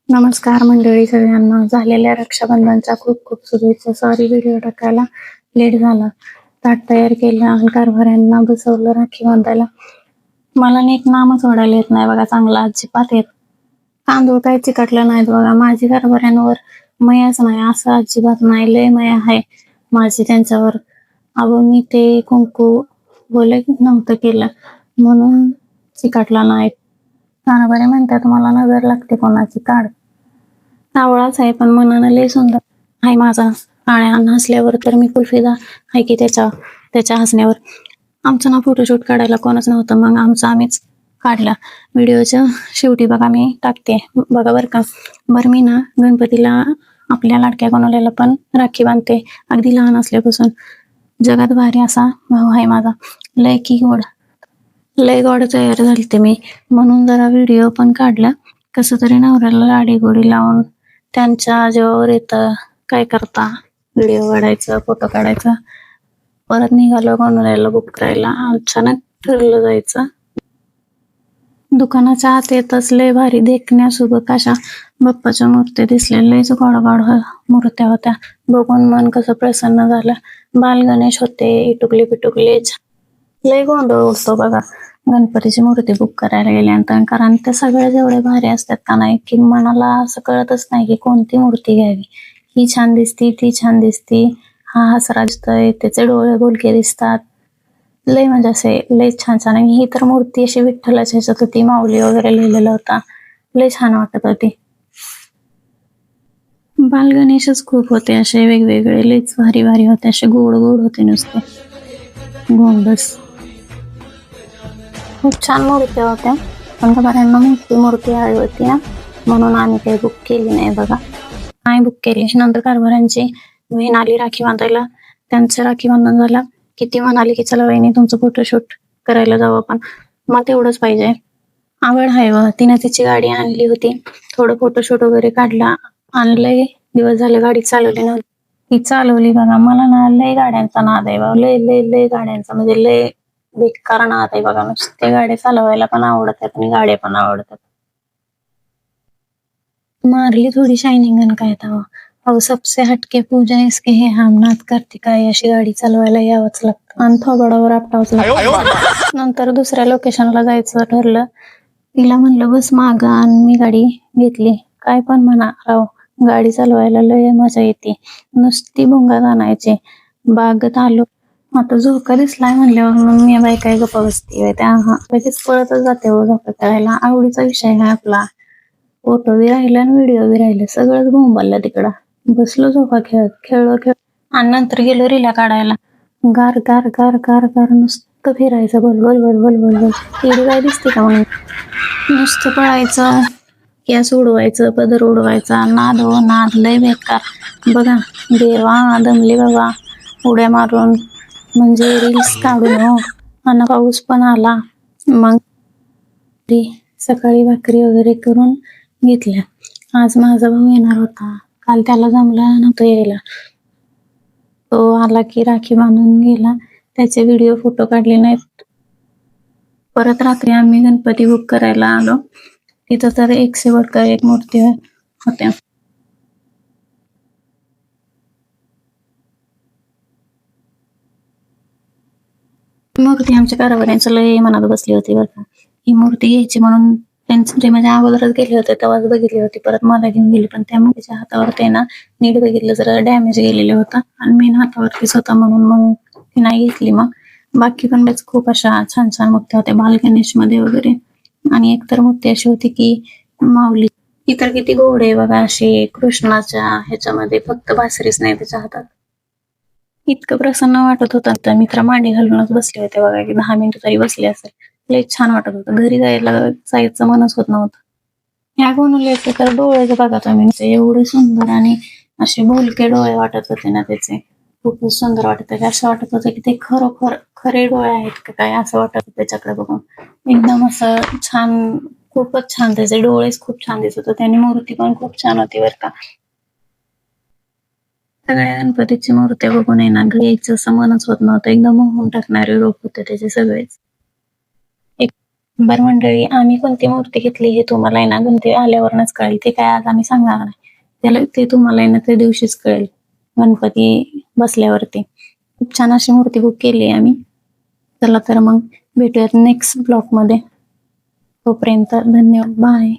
नमस्कार मंडळी सगळ्यांना. झालेल्या रक्षाबंधनच्या खूप खूप शुभेच्छा. सॉरी व्हिडिओ टाकायला लेट झाला. ताट तयार केलं आणि कारभाऱ्यांना बसवलं राखी बांधायला. मला नीट नामच ओढायला येत नाही बघा, चांगला अजिबात येत. तांदूळ काय चिकटलं नाहीत बघा. माझी कारभाऱ्यांवर मयाच नाही असं अजिबात नाही. लय मया आहे माझी त्यांच्यावर. अहो मी ते कुंकू बोले नव्हतं केलं म्हणून चिकटला नाही. कारभारी म्हणतात मला नजर लागते कोणाची, काढ. सावळाच आहे पण मनानं लय सुंदर आहे माझा. काळ्या हसल्यावर तर मी कुल्फीदा आहे की त्याच्या हसण्यावर. आमचं ना फोटोशूट काढायला कोणच नव्हतं, मग आमचं आम्हीच काढला. व्हिडिओच्या शेवटी बघा मी टाकते बघा बरं का. बरं मी ना गणपतीला आपल्या लाडक्या कोणाला पण राखी बांधते, अगदी लहान असल्यापासून. जगात भारी असा भाऊ आहे माझा. लय की गोड, लय गोड तयार झालते मी, म्हणून जरा व्हिडिओ पण काढला. कसं तरी नवऱ्याला लाडी गोडी लावून त्यांच्या जेवावर येतं. काय करता, व्हिडिओ काढायचं, फोटो काढायचा. परत निघालो कोणाला बुक करायला. अचानक ठरलं जायचं. दुकानाच्या आत येतच लय भारी देखण्यासोबत अशा बाप्पाच्या मूर्त्या दिसल्या. लयच गोड गोड मूर्त्या होत्या. बघून मन कसं प्रसन्न झालं. बाल गणेश होते, इटुकले पिटुकले. लय गोंधळ होतो बघा गणपतीची मूर्ती बुक करायला गेल्यानंतर, कारण ते सगळे जेवढे भारी असतात का नाही की मनाला असं कळतच नाही की कोणती मूर्ती घ्यावी. ही छान दिसती, ती छान दिसती, हा हसरा दिसतोय, त्याचे डोळे बोलके दिसतात. लय म्हणजे असे लय छान छान. आणि ही तर मूर्ती अशी विठ्ठलाच्या ह्याच्यात होती, माऊली वगैरे लिहिलेलं होता. लय छान वाटत होती. बाल गणेशच खूप होते असे वेगवेगळे, लयच भारी भारी होते. असे गोड गोड होते नुसते गोंडस. खूप छान मूर्त्या होत्या, पण बऱ्यांना मोठी मूर्ती हवी होती ना, म्हणून आम्ही काही बुक केली नाही बघा. नाही बुक केली. नंतर कारभाऱ्यांची बहीण आली राखी बांधायला. त्यांचं राखी बांधून झाला की ती म्हणाली की चला वहिनी तुमचं फोटोशूट करायला जाऊ आपण. मग तेवढंच पाहिजे, आवड आहे व. तिने तिची गाडी आणली होती, थोडं फोटोशूट वगैरे काढला. आणलंय, दिवस झाले गाडी चालवली नव्हती, ती चालवली बघा. मला ना लय गाड्यांचा नाद आहे बघा. लय लय लय गाड्यांचा म्हणजे लय बेकार नाद आहे बघा. नुसते गाड्या चालवायला पण आवडतात आणि गाड्या पण आवडतात. मारली थोडी शायनिंग आणि काय तवा. अहो सबसे हटके पूजा इसके हे हमनाथ करते काय, अशी गाडी चालवायला यावंच लागतं आणि थोबाडावर आपटावंच लागतं. नंतर दुसऱ्या लोकेशनला जायचं ठरलं. तिला म्हणलं बस मागं आणि मी गाडी घेतली. काय पण म्हणा राव, गाडी चालवायला लय मजा येते. नुसती भुंगा आणायची. बागत आलो, आता झोका दिसलाय म्हणल्यावर मग मी बाई काय गप्पा बसते त्या लगेच पळतच जाते हो झोका खेळायला. आवडीचा विषय आहे आपला. फोटो बी राहिला आणि व्हिडिओ बी राहिला, सगळंच बोंबालला तिकडं. बसलो झोका खेळत, खेळलो आणि नंतर गेलो रिल्या काढायला. गार गार गार गार गार नुसतं फिरायचं, बोल बोल बोल बोल बोल बोल. एवढी काय दिसते का म्हणून नुसतं पळायचं, केस उडवायचं, पदर उडवायचा. नाद हो नाद, लय बेकार बघा. देवा दमले बाबा उड्या मारून, म्हणजे रील्स काढून हो. आणि पाऊस पण आला. मग सकाळी भाकरी वगैरे करून घेतल्या. आज माझा भाऊ येणार होता, काल त्याला जमलं नव्हतं यायला. तो आला की राखी बांधून गेला. त्याचे व्हिडिओ फोटो काढले नाहीत. परत रात्री आम्ही गणपती बुक करायला आलो. तिथं तर एक शेवट एक मूर्ती होत्या. मूर्ती आमच्या कारभाऱ्यांचं लय मनात बसली होती बरं का. ही मूर्ती घ्यायची म्हणून त्यांचे म्हणजे अगोदरच गेले होते, तेव्हाच बघितली होती. परत मला घेऊन गेली, पण त्या मूर्तीच्या हातावर ते ना नीट बघितलं जरा डॅमेज गेलेले होता आणि मेन हातावरतीच होता, म्हणून मग ती नाही घेतली. मग बाकी पण खूप अशा छान छान मूर्त्या होत्या बाल गणेश मध्ये वगैरे. आणि एक तर मूर्ती अशी होती की माऊली, इतर किती गोड आहे बघा. अशी कृष्णाच्या ह्याच्यामध्ये फक्त बासरीच नाही त्याच्या हातात. इतकं प्रसन्न वाटत होतं. तर मित्र मांडी घालूनच बसले होते बघा, की 10 मिनिटं तरी बसले असेल. लय छान वाटत होतं. घरी जायचं मनच होत नव्हतं. ह्या गोनुल्याचे तर डोळे बघा तुम्ही, एवढे सुंदर आणि असे बोलके डोळे वाटत होते ना त्याचे. खूपच सुंदर वाटत होते. असं वाटत होतं की ते खरोखर खरे डोळे आहेत का काय, असं वाटत होतं त्याच्याकडे बघून. एकदम असं छान, खूपच छान. त्याचे डोळेच खूप छान दिसत होते आणि मूर्ती पण खूप छान होती बरं का. सगळ्या गणपतीची मूर्त्या बघून आहे ना घ्यायचं असं मनच होत नव्हतं. एकदम मोहून टाकणारे रूप होते त्याचे सगळेच. बरं मंडळी, आम्ही कोणती मूर्ती घेतली हे तुम्हाला आहे ना गणपती आल्यावरच कळेल. ते काय आज आम्ही सांगणार नाही. त्याला ते तुम्हाला आहे ना त्या दिवशीच कळेल, गणपती बसल्यावरती. खूप छान अशी मूर्ती बुक केली आम्ही. चला तर मग भेटूयात नेक्स्ट ब्लॉग मध्ये. तोपर्यंत धन्यवाद, बाय.